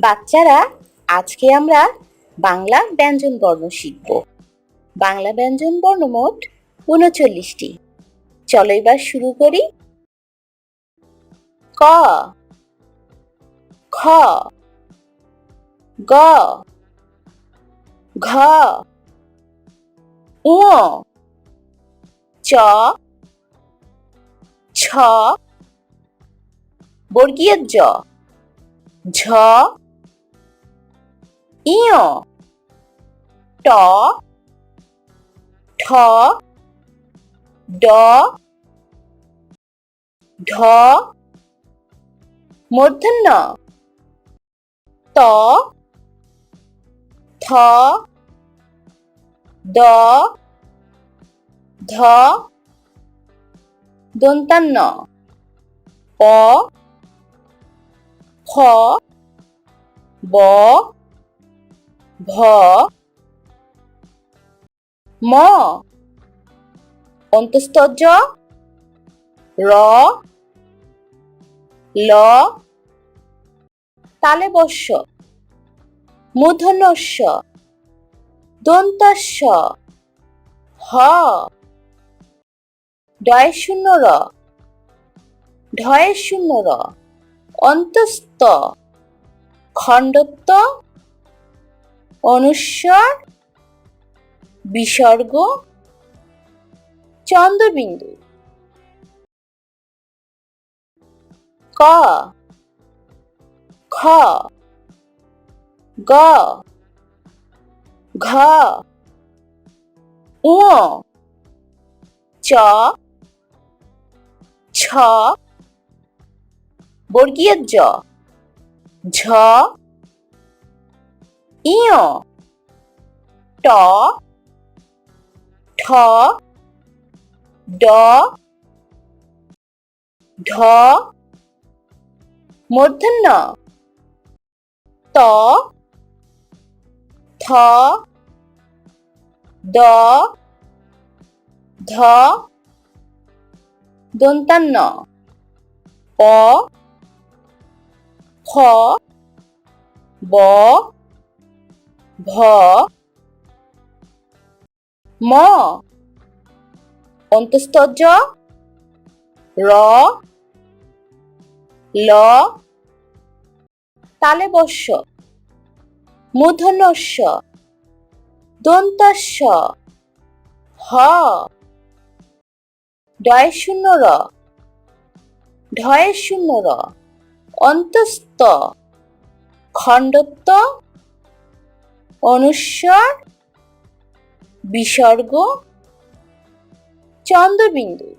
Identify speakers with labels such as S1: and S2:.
S1: বাচ্চারা, আজকে আমরা বাংলা ব্যঞ্জন বর্ণ শিখব। বাংলা ব্যঞ্জন বর্ণ মোট ৩৯টি। চলো এবার শুরু করি। ক, খ, গ, ঘ, ঙ, চ, ছ, বর্গীয় জ, ঝ, ইয়, ট, ঠ, ড, ঢ, মূর্ধন্য ত, থ, দ, ধ, দন্তান্ন প, খ, ব, ভ, ম, অন্তস্থ জ, র, ল, তালব্য শ, মূর্ধন্য ষ, দন্ত্য স, হ, ডয় শূন্য র, ঢয়ে শূন্য র, অন্তস্থ, খণ্ডত্ব, অনুস্বর, বিসর্গ, চন্দ্রবিন্দু। ক, খ, গ, ঘ, ঙ, চ, ছ, বর্গীয় জ, ঝ, ইয়, ট, ঠ, ড, ঢ, মূর্ধন্য ত, থ, দ, ধ, দন্তান্ন প, খ, ব, ভ, ম, অন্তস্থ জ, র, ল, তালব্য শ, মূর্ধন্য ষ, দন্ত্য স, হ, ডয় শূন্য র, ঢয়ে শূন্য র, অন্তস্থ, খণ্ডত্ব, অনুস্বর, বিসর্গ, চন্দ্রবিন্দু।